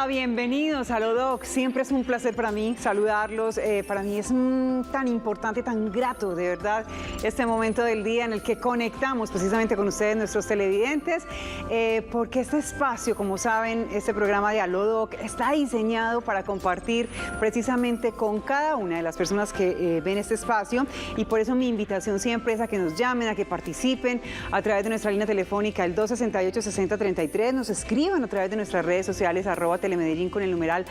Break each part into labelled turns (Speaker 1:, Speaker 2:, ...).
Speaker 1: Hola, bienvenidos a Lodoc. Siempre es un placer para mí saludarlos. Para mí es tan importante, tan grato, de verdad, este momento del día en el que conectamos precisamente con ustedes, nuestros televidentes, porque este espacio, como saben, este programa de Lodoc está diseñado para compartir precisamente con cada una de las personas que ven este espacio, y por eso mi invitación siempre es a que nos llamen, a que participen a través de nuestra línea telefónica, el 268-6033, nos escriban a través de nuestras redes sociales, @Telemedellín con el numeral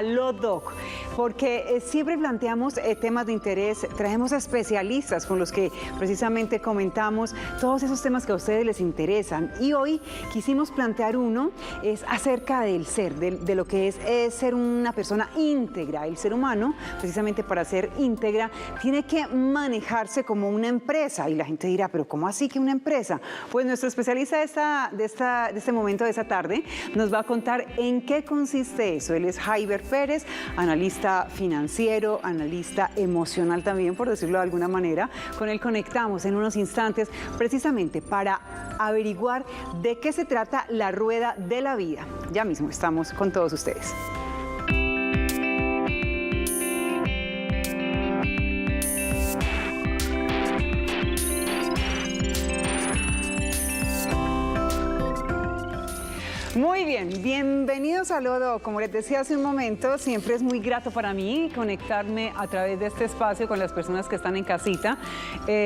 Speaker 1: Lodoc, porque siempre planteamos temas de interés, traemos a especialistas con los que precisamente comentamos todos esos temas que a ustedes les interesan, y hoy quisimos plantear uno, es acerca del ser, de lo que es ser una persona íntegra. El ser humano, precisamente para ser íntegra, tiene que manejarse como una empresa, y la gente dirá, pero ¿cómo así que una empresa? Pues nuestro especialista de este momento, de esta tarde, nos va a contar en qué consiste eso. Él es Jaiber Pérez, analista financiero, analista emocional también, por decirlo de alguna manera. Con él conectamos en unos instantes precisamente para averiguar de qué se trata la rueda de la vida. Ya mismo estamos con todos ustedes. Muy bien, bienvenidos a Lodoc. Como les decía hace un momento, siempre es muy grato para mí conectarme a través de este espacio con las personas que están en casita.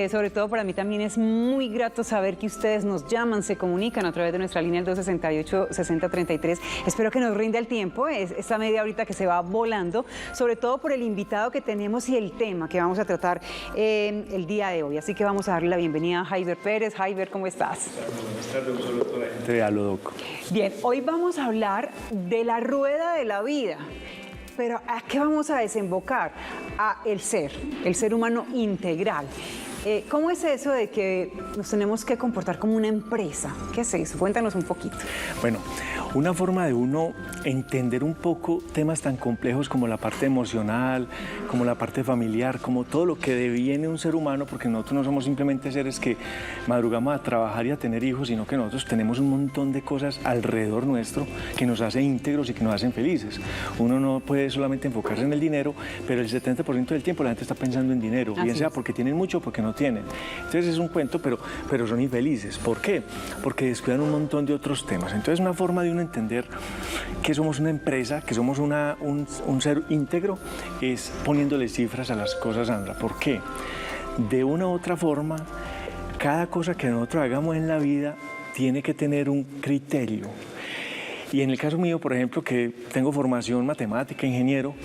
Speaker 1: Sobre todo para mí también es muy grato saber que ustedes nos llaman, se comunican a través de nuestra línea, el 268-6033. Espero que nos rinda el tiempo, esta media horita que se va volando, sobre todo por el invitado que tenemos y el tema que vamos a tratar el día de hoy. Así que vamos a darle la bienvenida a Jaiber Pérez. Jaiber, ¿cómo estás?
Speaker 2: Buenas tardes, un saludo a toda la gente de Lodoc.
Speaker 1: Bien, hoy vamos a hablar de la rueda de la vida, pero ¿a qué vamos a desembocar? A el ser humano integral. ¿Cómo es eso de que nos tenemos que comportar como una empresa? ¿Qué es eso? Cuéntanos un poquito.
Speaker 2: Bueno, una forma de uno entender un poco temas tan complejos como la parte emocional, como la parte familiar, como todo lo que deviene un ser humano, porque nosotros no somos simplemente seres que madrugamos a trabajar y a tener hijos, sino que nosotros tenemos un montón de cosas alrededor nuestro que nos hacen íntegros y que nos hacen felices. Uno no puede solamente enfocarse en el dinero, pero el 70% del tiempo la gente está pensando en dinero, bien sea porque tienen mucho o porque no tienen. Entonces es un cuento, pero son infelices. ¿Por qué? Porque descuidan un montón de otros temas. Entonces una forma de uno entender que somos una empresa, que somos un ser íntegro, es poniéndole cifras a las cosas, Sandra. ¿Por qué? De una u otra forma, cada cosa que nosotros hagamos en la vida tiene que tener un criterio. Y en el caso mío, por ejemplo, que tengo formación matemática, ingeniero,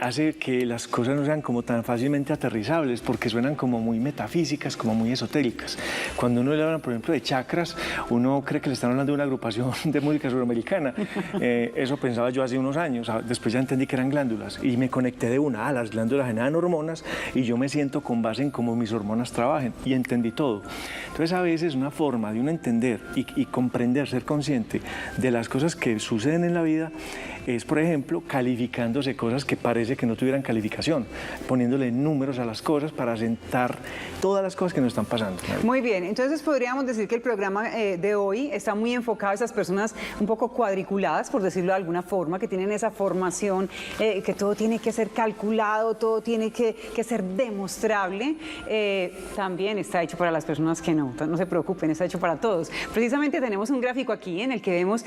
Speaker 2: hace que las cosas no sean como tan fácilmente aterrizables, porque suenan como muy metafísicas, como muy esotéricas. Cuando uno le habla, por ejemplo, de chakras, uno cree que le están hablando de una agrupación de música suramericana. Eso pensaba yo hace unos años. Después ya entendí que eran glándulas y me conecté de una. Las glándulas generan hormonas y yo me siento con base en cómo mis hormonas trabajan, y entendí todo. Entonces, a veces una forma de uno entender y comprender, ser consciente de las cosas que suceden en la vida es, por ejemplo, calificándose cosas que parece que no tuvieran calificación, poniéndole números a las cosas para asentar todas las cosas que nos están pasando.
Speaker 1: Muy bien, entonces podríamos decir que el programa de hoy está muy enfocado a esas personas un poco cuadriculadas, por decirlo de alguna forma, que tienen esa formación, que todo tiene que ser calculado, todo tiene que ser demostrable. También está hecho para las personas que no se preocupen, está hecho para todos. Precisamente tenemos un gráfico aquí en el que vemos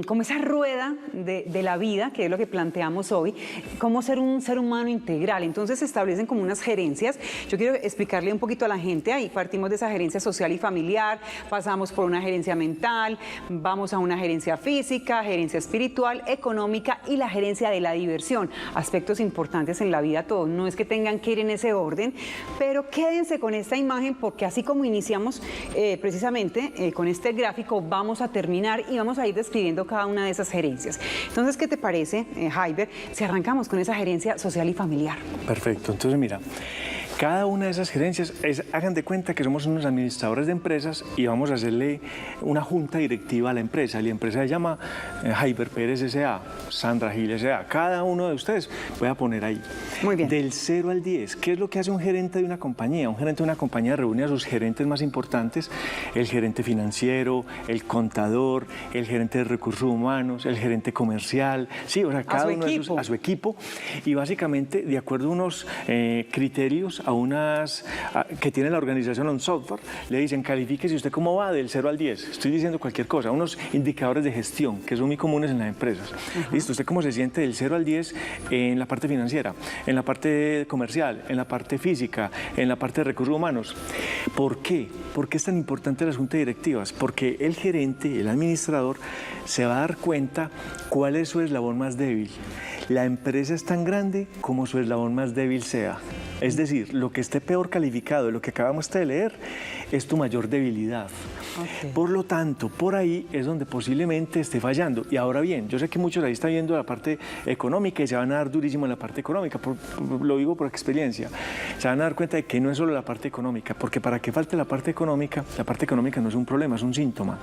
Speaker 1: como esa rueda de la vida, que es lo que planteamos hoy, cómo ser un ser humano integral. Entonces se establecen como unas gerencias. Yo quiero explicarle un poquito a la gente. Ahí partimos de esa gerencia social y familiar, pasamos por una gerencia mental, vamos a una gerencia física, gerencia espiritual, económica y la gerencia de la diversión. Aspectos importantes en la vida todos. No es que tengan que ir en ese orden, pero quédense con esta imagen, porque así como iniciamos precisamente con este gráfico, vamos a terminar y vamos a ir describiendo cada una de esas gerencias. Entonces, ¿qué te parece, Jaiber, si arrancamos con esa gerencia social y familiar?
Speaker 2: Perfecto. Entonces, mira, Cada una de esas gerencias, hagan de cuenta que somos unos administradores de empresas y vamos a hacerle una junta directiva a la empresa. La empresa se llama Jaiber Pérez S.A., Sandra Gil S.A. Cada uno de ustedes voy a poner ahí.
Speaker 1: Muy bien.
Speaker 2: Del 0 al 10, ¿qué es lo que hace un gerente de una compañía? Un gerente de una compañía reúne a sus gerentes más importantes, el gerente financiero, el contador, el gerente de recursos humanos, el gerente comercial, sí, o sea, cada uno de esos, a su equipo, y básicamente, de acuerdo a unos criterios, que tiene la organización, un software, le dicen, califíquese usted cómo va del 0 al 10. Estoy diciendo cualquier cosa, unos indicadores de gestión que son muy comunes en las empresas. Listo, ¿usted cómo se siente del 0 al 10 en la parte financiera, en la parte comercial, en la parte física, en la parte de recursos humanos? ¿Por qué? ¿Por qué es tan importante las juntas directivas? Porque el gerente, el administrador, se va a dar cuenta cuál es su eslabón más débil. La empresa es tan grande como su eslabón más débil sea. Es decir, lo que esté peor calificado, lo que acabamos de leer, es tu mayor debilidad. Okay. Por lo tanto, por ahí es donde posiblemente esté fallando. Y ahora bien, yo sé que muchos ahí están viendo la parte económica y se van a dar durísimo en la parte económica, lo digo por experiencia. Se van a dar cuenta de que no es solo la parte económica, porque para que falte la parte económica no es un problema, es un síntoma.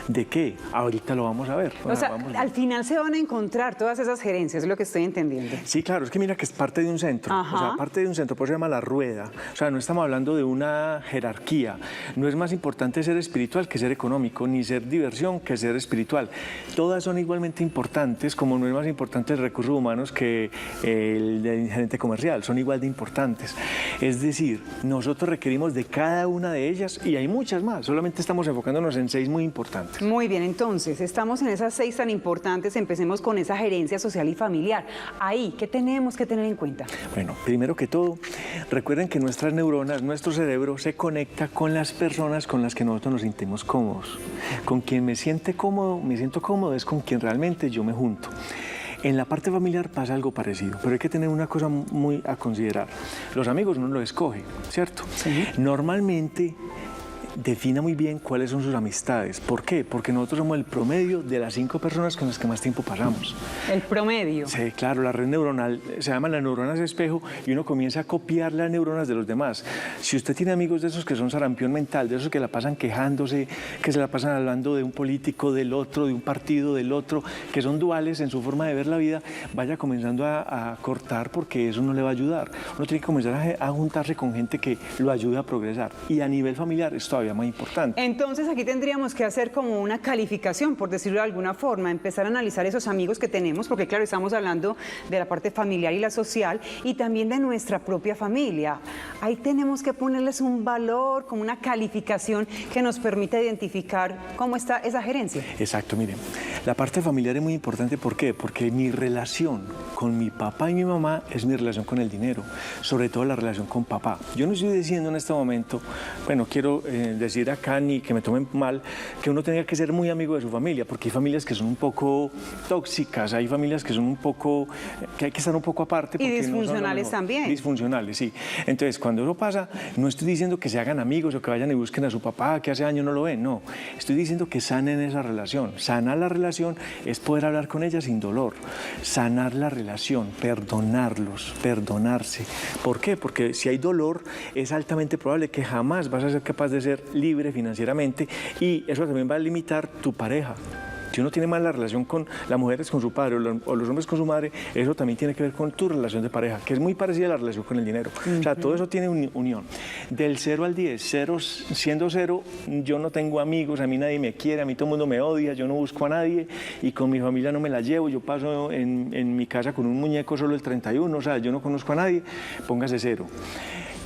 Speaker 2: ¿De qué? Ahorita lo vamos a ver.
Speaker 1: O sea, al final se van a encontrar todas esas gerencias, es lo que estoy entendiendo.
Speaker 2: Sí, claro, es que mira que es parte de un centro. Ajá. O sea, parte de un centro, por eso se llama la rueda. O sea, no estamos hablando de una jerarquía. No es más importante ser espiritual que ser económico, ni ser diversión que ser espiritual. Todas son igualmente importantes, como no es más importante el recursos humanos que el de gerente comercial, son igual de importantes. Es decir, nosotros requerimos de cada una de ellas y hay muchas más, solamente estamos enfocándonos en 6 muy importantes.
Speaker 1: Muy bien, entonces, estamos en esas 6 tan importantes, empecemos con esa gerencia social y familiar. Ahí, ¿qué tenemos que tener en cuenta?
Speaker 2: Bueno, primero que todo, recuerden que nuestras neuronas, nuestro cerebro se conecta con las personas con las que nosotros nos sentimos cómodos. Con quien me siento cómodo es con quien realmente yo me junto. En la parte familiar pasa algo parecido, pero hay que tener una cosa muy a considerar. Los amigos uno los escoge, ¿cierto? Sí. Normalmente defina muy bien cuáles son sus amistades. ¿Por qué? Porque nosotros somos el promedio de las 5 personas con las que más tiempo pasamos.
Speaker 1: ¿El promedio?
Speaker 2: Sí, claro, la red neuronal se llama las neuronas espejo y uno comienza a copiar las neuronas de los demás. Si usted tiene amigos de esos que son sarampión mental, de esos que la pasan quejándose, que se la pasan hablando de un político, del otro, de un partido, del otro, que son duales en su forma de ver la vida, vaya comenzando a cortar porque eso no le va a ayudar. Uno tiene que comenzar a juntarse con gente que lo ayude a progresar. Y a nivel familiar es todavía más importante.
Speaker 1: Entonces aquí tendríamos que hacer como una calificación, por decirlo de alguna forma, empezar a analizar esos amigos que tenemos, porque claro, estamos hablando de la parte familiar y la social y también de nuestra propia familia. Ahí tenemos que ponerles un valor, como una calificación que nos permita identificar cómo está esa gerencia.
Speaker 2: Exacto, miren, la parte familiar es muy importante. ¿Por qué? Porque mi relación con mi papá y mi mamá es mi relación con el dinero, sobre todo la relación con papá. Yo no estoy diciendo en este momento, bueno, quiero decir acá ni que me tomen mal, que uno tenga que ser muy amigo de su familia, porque hay familias que son un poco tóxicas, hay familias que son un poco, que hay que estar un poco aparte.
Speaker 1: Y disfuncionales no también.
Speaker 2: Disfuncionales, sí. Entonces, cuando eso pasa, no estoy diciendo que se hagan amigos o que vayan y busquen a su papá, que hace años no lo ven, no. Estoy diciendo que sanen esa relación. Sanar la relación es poder hablar con ella sin dolor. Sanar la relación, perdonarlos, perdonarse. ¿Por qué? Porque si hay dolor, es altamente probable que jamás vas a ser capaz de ser libre financieramente y eso también va a limitar tu pareja. Si uno tiene mala relación con las mujeres con su padre o los hombres con su madre, eso también tiene que ver con tu relación de pareja, que es muy parecida a la relación con el dinero. O sea, todo eso tiene unión. Del 0 al 10, siendo 0, yo no tengo amigos, a mí nadie me quiere, a mí todo el mundo me odia, yo no busco a nadie y con mi familia no me la llevo, yo paso en mi casa con un muñeco solo el 31, o sea, yo no conozco a nadie, póngase 0.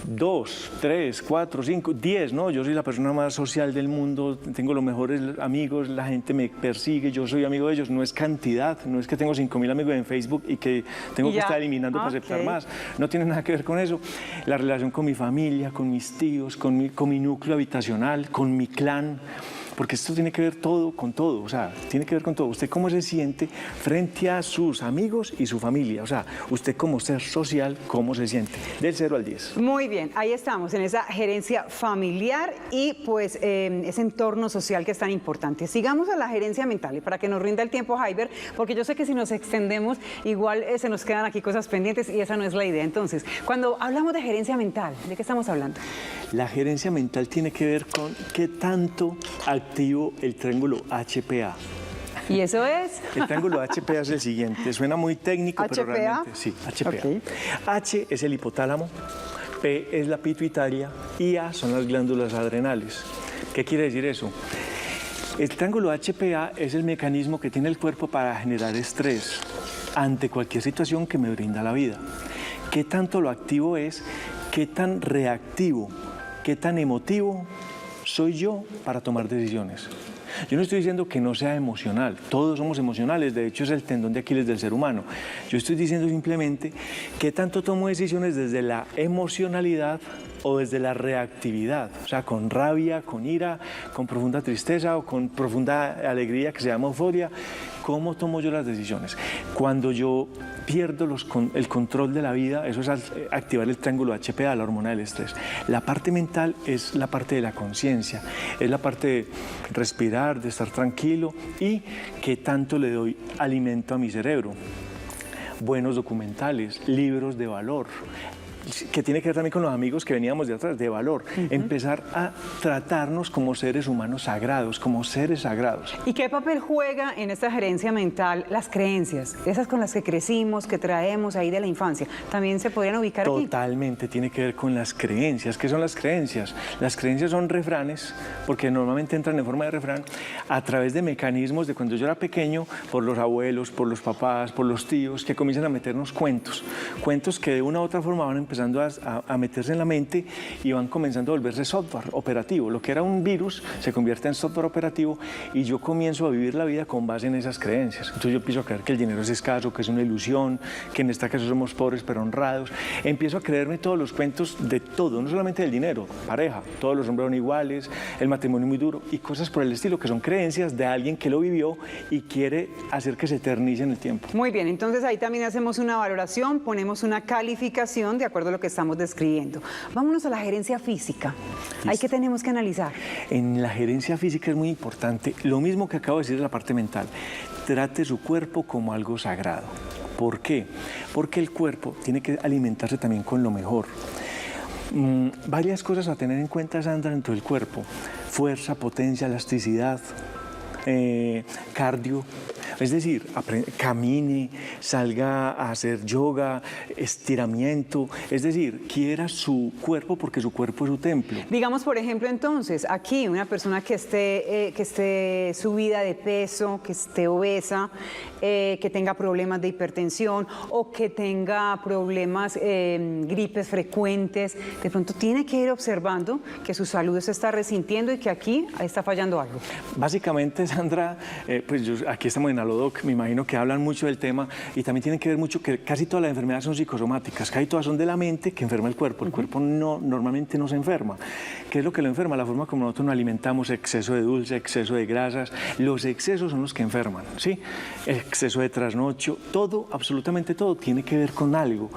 Speaker 2: 2, 3, 4, 5, 10, ¿no? Yo soy la persona más social del mundo, tengo los mejores amigos, la gente me persigue, yo soy amigo de ellos, no es cantidad, no es que tengo 5.000 amigos en Facebook y que tengo que estar eliminando para aceptar más, no tiene nada que ver con eso. La relación con mi familia, con mis tíos, con mi núcleo habitacional, con mi clan. porque esto tiene que ver todo con todo, o sea, tiene que ver con todo. Usted cómo se siente frente a sus amigos y su familia, o sea, usted como ser social, cómo se siente, del 0 al 10.
Speaker 1: Muy bien, ahí estamos, en esa gerencia familiar y pues ese entorno social que es tan importante. Sigamos a la gerencia mental y para que nos rinda el tiempo, Jaiber, porque yo sé que si nos extendemos, igual se nos quedan aquí cosas pendientes y esa no es la idea. Entonces, cuando hablamos de gerencia mental, ¿de qué estamos hablando?
Speaker 2: La gerencia mental tiene que ver con qué tanto activo el triángulo HPA.
Speaker 1: ¿Y eso es?
Speaker 2: El triángulo HPA es el siguiente, suena muy técnico, pero
Speaker 1: ¿HPA?
Speaker 2: realmente sí, HPA.
Speaker 1: Okay.
Speaker 2: H es el hipotálamo, P es la pituitaria y A son las glándulas adrenales. ¿Qué quiere decir eso? El triángulo HPA es el mecanismo que tiene el cuerpo para generar estrés ante cualquier situación que me brinda la vida. ¿Qué tanto lo activo es? ¿Qué tan reactivo? ¿Qué tan emotivo soy yo para tomar decisiones? Yo no estoy diciendo que no sea emocional, todos somos emocionales, de hecho es el tendón de Aquiles del ser humano. Yo estoy diciendo simplemente qué tanto tomo decisiones desde la emocionalidad o desde la reactividad, o sea, con rabia, con ira, con profunda tristeza o con profunda alegría que se llama euforia. ¿Cómo tomo yo las decisiones? Cuando yo pierdo el control de la vida, eso es activar el triángulo HPA, la hormona del estrés. La parte mental es la parte de la conciencia, es la parte de respirar, de estar tranquilo y qué tanto le doy alimento a mi cerebro. Buenos documentales, libros de valor, que tiene que ver también con los amigos que veníamos de atrás, de valor. Empezar a tratarnos como seres humanos sagrados, como seres sagrados.
Speaker 1: ¿Y qué papel juega en esta gerencia mental las creencias? Esas con las que crecimos, que traemos ahí de la infancia, ¿también se podrían ubicar aquí?
Speaker 2: Totalmente, tiene que ver con las creencias. ¿Qué son las creencias? Las creencias son refranes, porque normalmente entran en forma de refrán, a través de mecanismos de cuando yo era pequeño, por los abuelos, por los papás, por los tíos, que comienzan a meternos cuentos. Cuentos que de una u otra forma van empezando a meterse en la mente y van comenzando a volverse software operativo. Lo que era un virus se convierte en software operativo y yo comienzo a vivir la vida con base en esas creencias. Entonces yo empiezo a creer que el dinero es escaso, que es una ilusión, que en esta casa somos pobres pero honrados. Empiezo a creerme todos los cuentos de todo, no solamente del dinero, pareja, todos los hombres son iguales, el matrimonio muy duro y cosas por el estilo, que son creencias de alguien que lo vivió y quiere hacer que se eternice en el tiempo.
Speaker 1: Muy bien, entonces ahí también hacemos una valoración, ponemos una calificación de acuerdo a lo que estamos describiendo. Vámonos a la gerencia física. ¿Ahí qué tenemos que analizar?
Speaker 2: En la gerencia física es muy importante, lo mismo que acabo de decir de la parte mental, trate su cuerpo como algo sagrado. ¿Por qué? Porque el cuerpo tiene que alimentarse también con lo mejor. Varias cosas a tener en cuenta, Sandra, dentro del cuerpo: fuerza, potencia, elasticidad, cardio. Es decir, camine, salga a hacer yoga, estiramiento, es decir, quiera su cuerpo porque su cuerpo es su templo.
Speaker 1: Digamos, por ejemplo, entonces, aquí una persona que esté subida de peso, que esté obesa, que tenga problemas de hipertensión o que tenga problemas, gripes frecuentes, de pronto tiene que ir observando que su salud se está resintiendo y que aquí está fallando algo.
Speaker 2: Básicamente, Sandra, pues aquí estamos en Alodoc, me imagino que hablan mucho del tema y también tiene que ver mucho que casi todas las enfermedades son psicosomáticas, casi todas son de la mente que enferma el cuerpo. El cuerpo normalmente no se enferma. ¿Qué es lo que lo enferma? La forma como nosotros nos alimentamos, exceso de dulce, exceso de grasas. Los excesos son los que enferman, ¿sí? Exceso de trasnocho, todo, absolutamente todo tiene que ver con algo.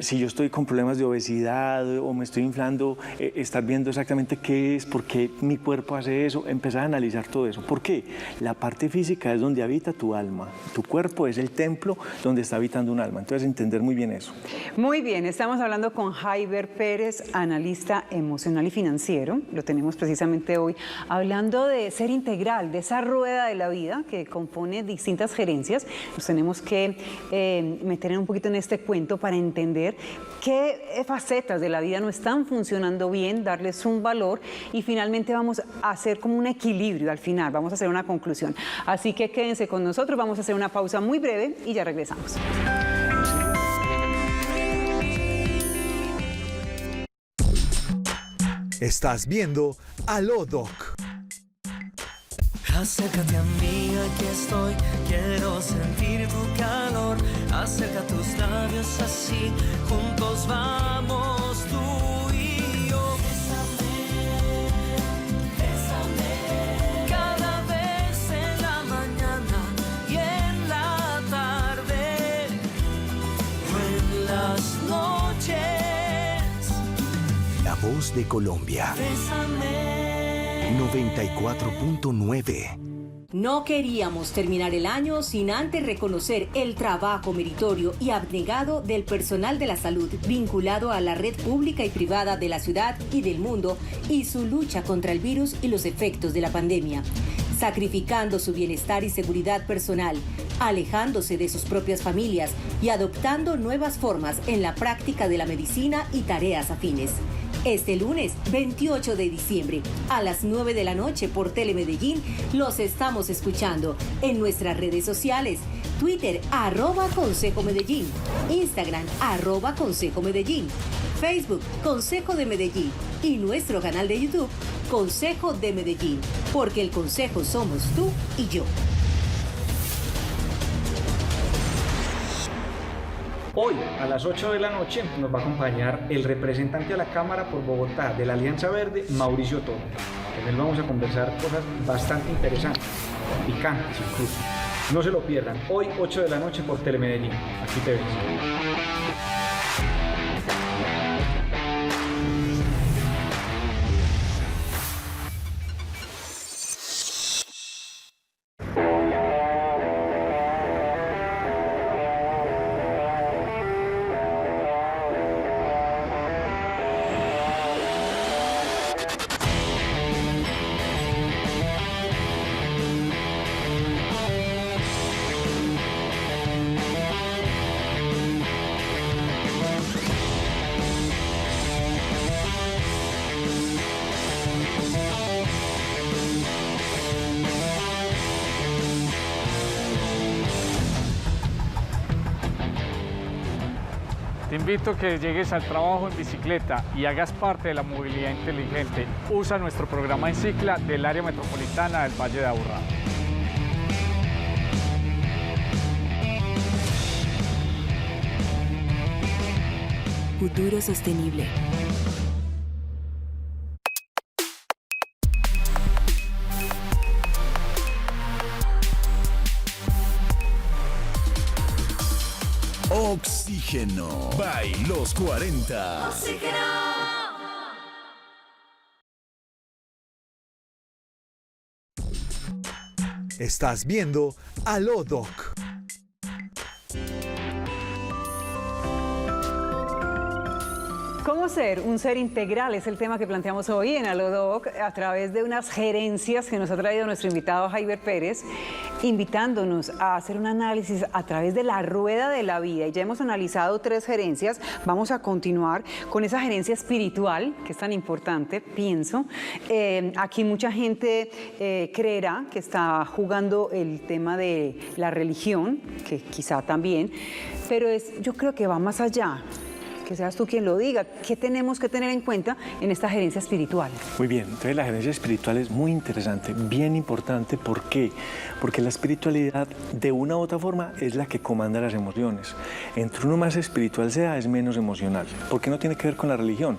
Speaker 2: Si yo estoy con problemas de obesidad o me estoy inflando, estar viendo exactamente qué es, por qué mi cuerpo hace eso, empezar a analizar todo eso. ¿Por qué? La parte física es donde habita tu alma. Tu cuerpo es el templo donde está habitando un alma. Entonces, entender muy bien eso.
Speaker 1: Muy bien, estamos hablando con Jaiber Pérez, analista emocional y financiero. Lo tenemos precisamente hoy hablando de ser integral, de esa rueda de la vida que compone distintas gerencias. Nos tenemos que meter un poquito en este cuento para entender qué facetas de la vida no están funcionando bien, darles un valor y finalmente vamos a hacer como un equilibrio al final, vamos a hacer una conclusión. Así que quédense con nosotros, vamos a hacer una pausa muy breve y ya regresamos.
Speaker 3: Estás viendo Alodoc.
Speaker 4: Acércate a mí, aquí estoy, quiero sentir tu calor. Acerca tus labios así, juntos vamos tú y yo. Bésame, bésame.
Speaker 3: de Colombia.
Speaker 4: Bésame.
Speaker 3: 94.9.
Speaker 5: No queríamos terminar el año sin antes reconocer el trabajo meritorio y abnegado del personal de la salud vinculado a la red pública y privada de la ciudad y del mundo y su lucha contra el virus y los efectos de la pandemia, sacrificando su bienestar y seguridad personal, alejándose de sus propias familias y adoptando nuevas formas en la práctica de la medicina y tareas afines. Este lunes 28 de diciembre a las 9 de la noche por Telemedellín los estamos escuchando en nuestras redes sociales, Twitter @Consejo Medellín, Instagram @Consejo Medellín, Facebook Consejo de Medellín y nuestro canal de YouTube Consejo de Medellín, porque el Consejo somos tú y yo.
Speaker 6: Hoy, a las 8 de la noche, nos va a acompañar el representante de la Cámara por Bogotá de la Alianza Verde, Mauricio Toro. Con él vamos a conversar cosas bastante interesantes, picantes incluso. No se lo pierdan, hoy 8 de la noche por Telemedellín. Aquí te ves.
Speaker 7: Te invito a que llegues al trabajo en bicicleta y hagas parte de la movilidad inteligente. Usa nuestro programa Encicla del área metropolitana del Valle de Aburrá.
Speaker 5: Futuro sostenible.
Speaker 3: Oxígeno by Los 40. Estás viendo Aló Doc.
Speaker 1: ¿Cómo ser un ser integral? Es el tema que planteamos hoy en Aló Doc a través de unas gerencias que nos ha traído nuestro invitado Jaiber Pérez, invitándonos a hacer un análisis a través de la rueda de la vida. Y ya hemos analizado 3 gerencias, vamos a continuar con esa gerencia espiritual, que es tan importante, pienso. Aquí mucha gente creerá que está jugando el tema de la religión, que quizá también, pero yo creo que va más allá. Que seas tú quien lo diga. ¿Qué tenemos que tener en cuenta en esta gerencia espiritual?
Speaker 2: Muy bien, entonces la gerencia espiritual es muy interesante, bien importante. ¿Por qué? Porque la espiritualidad, de una u otra forma, es la que comanda las emociones. Entre uno más espiritual sea, es menos emocional. ¿Por qué no tiene que ver con la religión?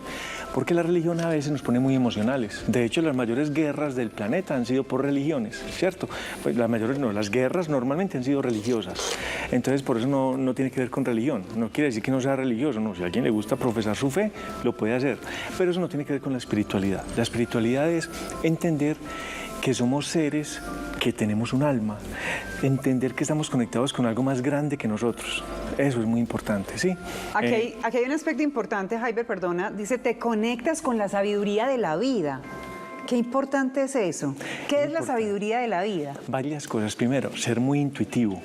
Speaker 2: Porque la religión a veces nos pone muy emocionales. De hecho, las mayores guerras del planeta han sido por religiones, ¿cierto? Pues las mayores no, las guerras normalmente han sido religiosas. Entonces, por eso no tiene que ver con religión. No quiere decir que no sea religioso, no. Si a alguien le gusta profesar su fe, lo puede hacer. Pero eso no tiene que ver con la espiritualidad. La espiritualidad es entender que somos seres que tenemos un alma, entender que estamos conectados con algo más grande que nosotros. Eso es muy importante, ¿sí?
Speaker 1: Aquí hay un aspecto importante, Jaiber, perdona, dice, te conectas con la sabiduría de la vida. Qué importante es eso. ¿Qué es la sabiduría de la vida?
Speaker 2: Varias cosas. Primero, ser muy intuitivo.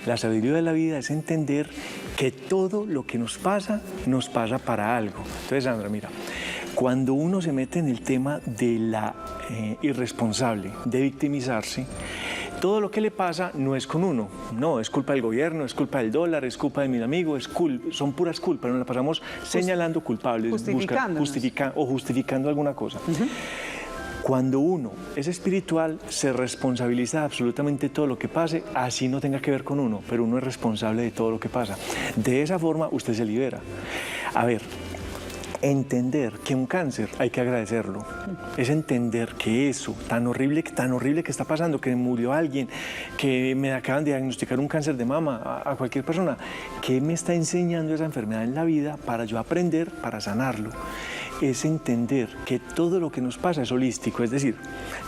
Speaker 2: La sabiduría de la vida es entender que todo lo que nos pasa para algo. Entonces, Sandra, mira, cuando uno se mete en el tema de la irresponsable, de victimizarse, todo lo que le pasa no es con uno, no, es culpa del gobierno, es culpa del dólar, es culpa de mis amigos, son puras culpas, nos la pasamos señalando culpables, justificando alguna cosa. Cuando uno es espiritual, se responsabiliza de absolutamente todo lo que pase, así no tenga que ver con uno, pero uno es responsable de todo lo que pasa. De esa forma, usted se libera. A ver, entender que un cáncer hay que agradecerlo. Es entender que eso tan horrible que está pasando, que murió alguien, que me acaban de diagnosticar un cáncer de mama a cualquier persona, ¿qué me está enseñando esa enfermedad en la vida para yo aprender, para sanarlo? es entender que todo lo que nos pasa es holístico, es decir,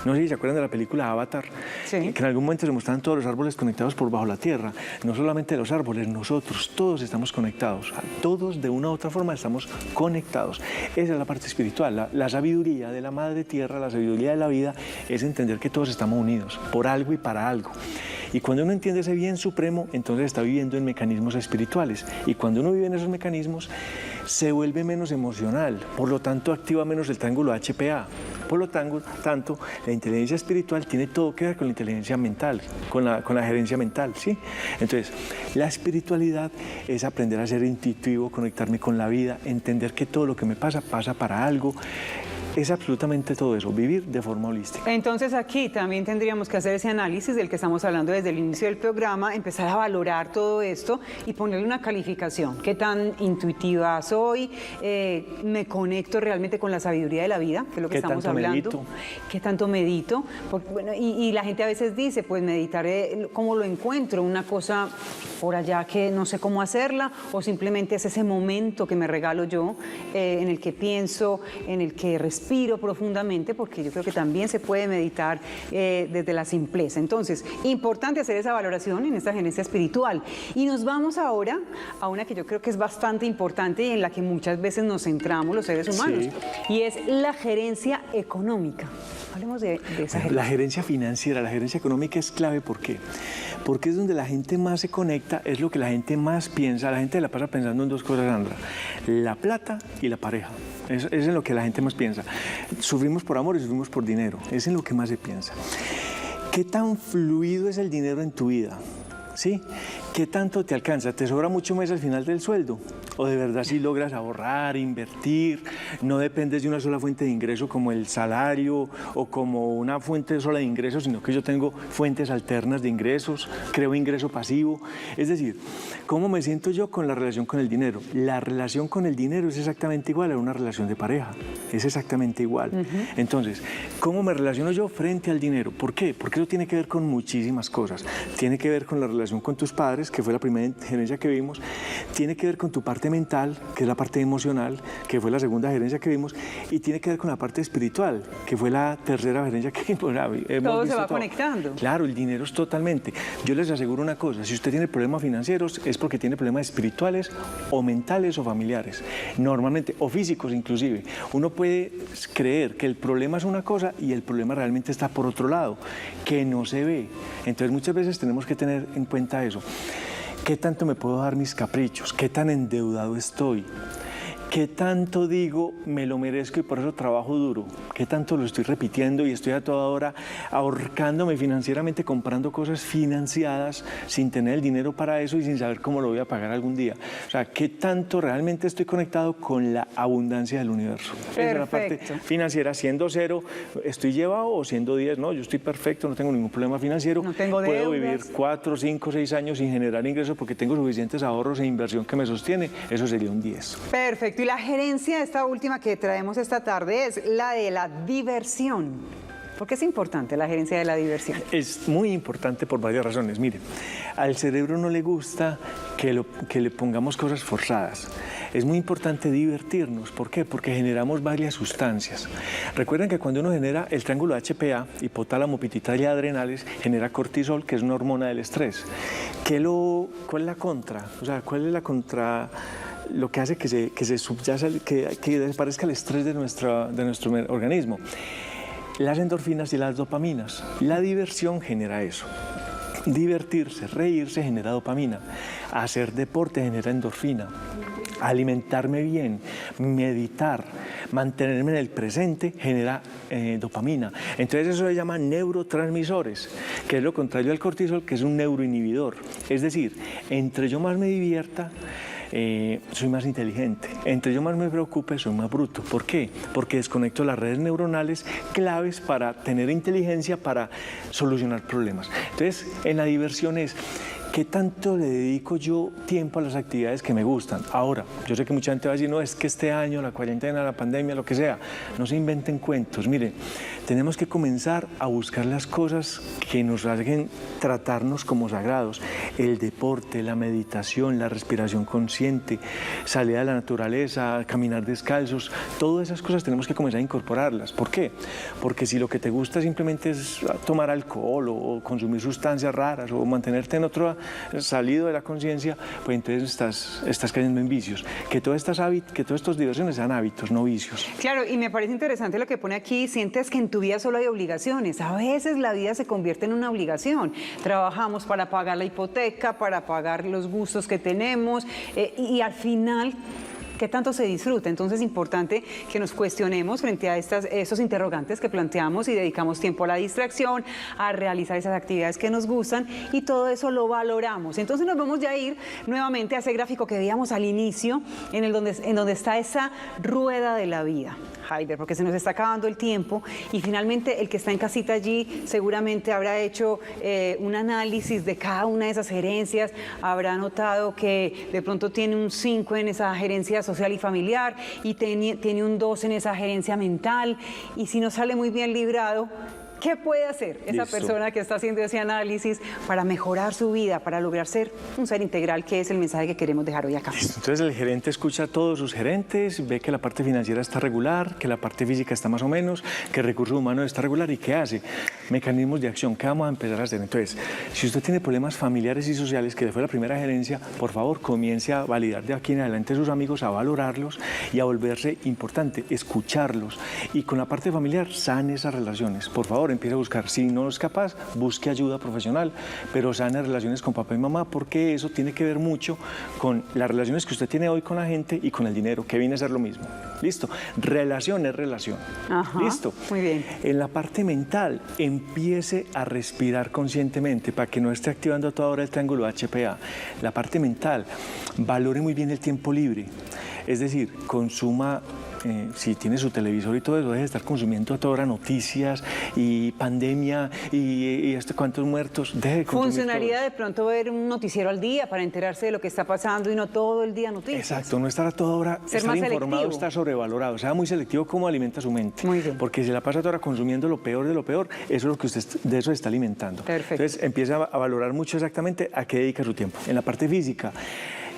Speaker 2: no sé si se acuerdan de la película Avatar,
Speaker 1: Sí.
Speaker 2: que en algún momento se mostraban todos los árboles conectados por bajo la tierra, no solamente los árboles, nosotros todos estamos conectados, todos de una u otra forma estamos conectados. Esa es la parte espiritual, la sabiduría de la madre tierra, la sabiduría de la vida es entender que todos estamos unidos por algo y para algo. Y cuando uno entiende ese bien supremo, entonces está viviendo en mecanismos espirituales. Y cuando uno vive en esos mecanismos, se vuelve menos emocional, por lo tanto activa menos el triángulo HPA. Por lo tanto, la inteligencia espiritual tiene todo que ver con la inteligencia mental, con la gerencia mental, ¿sí? Entonces, la espiritualidad es aprender a ser intuitivo, conectarme con la vida, entender que todo lo que me pasa, pasa para algo. Es absolutamente todo eso, vivir de forma holística.
Speaker 1: Entonces aquí también tendríamos que hacer ese análisis del que estamos hablando desde el inicio del programa, empezar a valorar todo esto y ponerle una calificación. ¿Qué tan intuitiva soy? ¿Me conecto realmente con la sabiduría de la vida? Que es lo que estamos hablando.
Speaker 2: Medito?
Speaker 1: ¿Qué tanto medito? Porque, bueno, y la gente a veces dice, pues meditaré, ¿cómo lo encuentro? Una cosa por allá que no sé cómo hacerla, o simplemente es ese momento que me regalo yo, en el que pienso, en el que respiro profundamente, porque yo creo que también se puede meditar desde la simpleza. Entonces, importante hacer esa valoración en esta gerencia espiritual. Y nos vamos ahora a una que yo creo que es bastante importante y en la que muchas veces nos centramos los seres humanos, y es la gerencia económica. Hablemos de esa gerencia.
Speaker 2: La gerencia financiera, la gerencia económica es clave. ¿Por qué? Porque es donde la gente más se conecta, es lo que la gente más piensa. La gente la pasa pensando en dos cosas, Sandra: la plata y la pareja. Es en lo que la gente más piensa. Sufrimos por amor y sufrimos por dinero. Es en lo que más se piensa. ¿Qué tan fluido es el dinero en tu vida? ¿Sí? ¿Qué tanto te alcanza? ¿Te sobra mucho más al final del sueldo? ¿O de verdad sí logras ahorrar, invertir? No dependes de una sola fuente de ingreso como el salario o como una fuente sola de ingresos, sino que yo tengo fuentes alternas de ingresos, creo ingreso pasivo. Es decir, ¿cómo me siento yo con la relación con el dinero? La relación con el dinero es exactamente igual a una relación de pareja. Es exactamente igual. Entonces, ¿cómo me relaciono yo frente al dinero? ¿Por qué? Porque eso tiene que ver con muchísimas cosas. Tiene que ver con la relación con tus padres, que fue la primera gerencia que vimos. Tiene que ver con tu parte mental, que es la parte emocional, que fue la segunda gerencia que vimos. Y tiene que ver con la parte espiritual, que fue la tercera gerencia que vimos.
Speaker 1: Todo se va conectando.
Speaker 2: Claro, el dinero es totalmente. Yo les aseguro una cosa: si usted tiene problemas financieros es porque tiene problemas espirituales o mentales o familiares, normalmente, o físicos inclusive. Uno puede creer que el problema es una cosa y el problema realmente está por otro lado, que no se ve. Entonces muchas veces tenemos que tener en cuenta eso. ¿Qué tanto me puedo dar mis caprichos? ¿Qué tan endeudado estoy? ¿Qué tanto digo me lo merezco y por eso trabajo duro? ¿Qué tanto lo estoy repitiendo y estoy a toda hora ahorcándome financieramente, comprando cosas financiadas sin tener el dinero para eso y sin saber cómo lo voy a pagar algún día? O sea, ¿qué tanto realmente estoy conectado con la abundancia del universo? Esa es la parte financiera. Siendo 0, ¿estoy llevado? O siendo 10, no, yo estoy perfecto, no tengo ningún problema financiero.
Speaker 1: No tengo
Speaker 2: Puedo
Speaker 1: deudas.
Speaker 2: vivir 4, 5, 6 años sin generar ingresos porque tengo suficientes ahorros e inversión que me sostiene. Eso sería un 10.
Speaker 1: Perfecto. Y la gerencia, esta última que traemos esta tarde, es la de la diversión. ¿Por qué es importante la gerencia de la diversión?
Speaker 2: Es muy importante por varias razones. Miren, al cerebro no le gusta que le pongamos cosas forzadas. Es muy importante divertirnos. ¿Por qué? Porque generamos varias sustancias. Recuerden que cuando uno genera el triángulo HPA, hipotálamo, pituitaria y adrenales, genera cortisol, que es una hormona del estrés. ¿Cuál es la contra? O sea, ¿cuál es la contra? Lo que hace que desaparezca el estrés de nuestro organismo. Las endorfinas y las dopaminas. La diversión genera eso. Divertirse, reírse genera dopamina. Hacer deporte genera endorfina. Alimentarme bien, meditar, mantenerme en el presente genera dopamina. Entonces eso se llama neurotransmisores, que es lo contrario al cortisol, que es un neuroinhibidor. Es decir, entre yo más me divierta, soy más inteligente. Entre yo más me preocupe, soy más bruto. ¿Por qué? Porque desconecto las redes neuronales claves para tener inteligencia, para solucionar problemas. Entonces, en la diversión es ¿qué tanto le dedico yo tiempo a las actividades que me gustan? Ahora, yo sé que mucha gente va a decir, no, es que este año, la cuarentena, la pandemia, lo que sea, no se inventen cuentos. Miren, tenemos que comenzar a buscar las cosas que nos hagan tratarnos como sagrados. El deporte, la meditación, la respiración consciente, salir a la naturaleza, caminar descalzos, todas esas cosas tenemos que comenzar a incorporarlas. ¿Por qué? Porque si lo que te gusta simplemente es tomar alcohol o consumir sustancias raras o mantenerte en otro salido de la conciencia, pues entonces estás cayendo en vicios. Que todas estas diversiones sean hábitos, no vicios.
Speaker 1: Claro, y me parece interesante lo que pone aquí, sientes que en tu vida solo hay obligaciones. A veces la vida se convierte en una obligación. Trabajamos para pagar la hipoteca, para pagar los gustos que tenemos y al final, ¿qué tanto se disfruta? Entonces es importante que nos cuestionemos frente a esos interrogantes que planteamos y dedicamos tiempo a la distracción, a realizar esas actividades que nos gustan y todo eso lo valoramos. Entonces nos vamos ya a ir nuevamente a ese gráfico que veíamos al inicio, en donde está esa rueda de la vida. Haider, porque se nos está acabando el tiempo y finalmente el que está en casita allí seguramente habrá hecho un análisis de cada una de esas gerencias, habrá notado que de pronto tiene un 5 en esa gerencia social y familiar y tiene un 2 en esa gerencia mental y si no sale muy bien librado, ¿qué puede hacer esa persona que está haciendo ese análisis para mejorar su vida, para lograr ser un ser integral, que es el mensaje que queremos dejar hoy acá?
Speaker 2: Listo. Entonces el gerente escucha a todos sus gerentes, ve que la parte financiera está regular, que la parte física está más o menos, que el recurso humano está regular y ¿qué hace? Mecanismos de acción, ¿qué vamos a empezar a hacer? Entonces, si usted tiene problemas familiares y sociales, que fue la primera gerencia, por favor, comience a validar de aquí en adelante a sus amigos, a valorarlos y a volverse importante, escucharlos. Y con la parte familiar, sane esas relaciones. Por favor, empiece a buscar. Si no es capaz, busque ayuda profesional, pero sane relaciones con papá y mamá, porque eso tiene que ver mucho con las relaciones que usted tiene hoy con la gente y con el dinero, que viene a ser lo mismo. ¿Listo? Relación es relación.
Speaker 1: Ajá,
Speaker 2: ¿listo?
Speaker 1: Muy bien.
Speaker 2: En la parte mental, empiece a respirar conscientemente para que no esté activando a toda hora el triángulo HPA. La parte mental, valore muy bien el tiempo libre. Es decir, consuma, si tiene su televisor y todo eso, deje de estar consumiendo a toda hora noticias y pandemia y cuántos muertos, deje de consumir.
Speaker 1: Funcionaría de pronto ver un noticiero al día para enterarse de lo que está pasando y no todo el día noticias.
Speaker 2: Exacto, no estar a toda hora,
Speaker 1: ser
Speaker 2: estar
Speaker 1: más
Speaker 2: informado,
Speaker 1: selectivo.
Speaker 2: Estar sobrevalorado, sea muy selectivo cómo alimenta su mente.
Speaker 1: Muy bien.
Speaker 2: Porque si la pasa toda hora consumiendo lo peor de lo peor, eso es lo que usted de eso se está alimentando.
Speaker 1: Perfecto.
Speaker 2: Entonces empieza a valorar mucho exactamente a qué dedica su tiempo. En la parte física,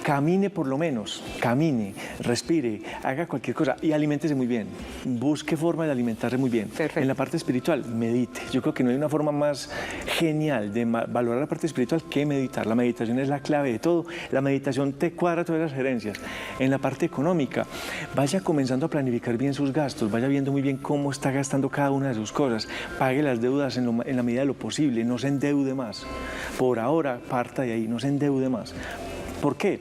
Speaker 2: camine por lo menos, camine, respire, haga cualquier cosa y aliméntese muy bien. Busque forma de alimentarse muy bien.
Speaker 1: Perfecto.
Speaker 2: En la parte espiritual, medite. Yo creo que no hay una forma más genial de valorar la parte espiritual que meditar. La meditación es la clave de todo. La meditación te cuadra todas las gerencias. En la parte económica, vaya comenzando a planificar bien sus gastos, vaya viendo muy bien cómo está gastando cada una de sus cosas. Pague las deudas en la medida de lo posible, no se endeude más. Por ahora, parta de ahí, no se endeude más. ¿Por qué?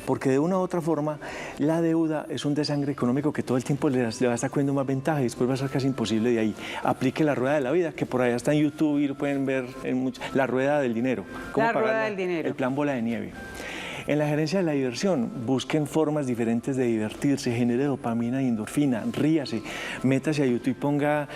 Speaker 2: Porque de una u otra forma la deuda es un desangre económico que todo el tiempo le va a estar cogiendo más ventaja y después va a ser casi imposible de ahí. Aplique la rueda de la vida, que por allá está en YouTube y lo pueden ver en la rueda del dinero.
Speaker 1: La rueda del dinero.
Speaker 2: El plan bola de nieve. En la gerencia de la diversión, busquen formas diferentes de divertirse, genere dopamina y endorfina, ríase, métase a YouTube y ponga,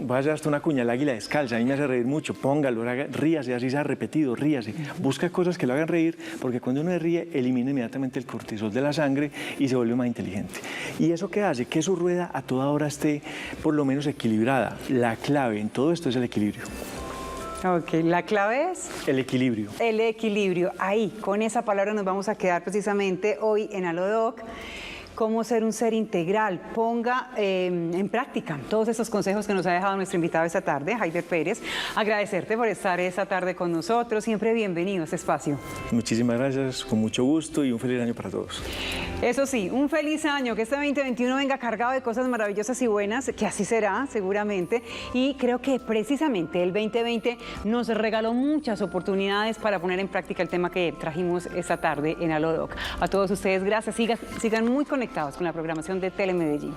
Speaker 2: vaya hasta una cuña, el águila descalza, a mí me hace reír mucho, póngalo, ríase, así sea repetido, ríase, busca cosas que lo hagan reír, porque cuando uno se ríe, elimina inmediatamente el cortisol de la sangre y se vuelve más inteligente. ¿Y eso qué hace? Que su rueda a toda hora esté por lo menos equilibrada. La clave en todo esto es el equilibrio.
Speaker 1: Ok, la clave es
Speaker 2: el equilibrio.
Speaker 1: El equilibrio. Ahí, con esa palabra nos vamos a quedar precisamente hoy en AloDoc. Cómo ser un ser integral. Ponga en práctica todos esos consejos que nos ha dejado nuestro invitado esta tarde, Haider Pérez. Agradecerte por estar esta tarde con nosotros. Siempre bienvenido a este espacio.
Speaker 2: Muchísimas gracias, con mucho gusto y un feliz año para todos.
Speaker 1: Eso sí, un feliz año, que este 2021 venga cargado de cosas maravillosas y buenas, que así será seguramente. Y creo que precisamente el 2020 nos regaló muchas oportunidades para poner en práctica el tema que trajimos esta tarde en AloDoc. A todos ustedes, gracias. Sigan muy conectados con la programación de Telemedellín.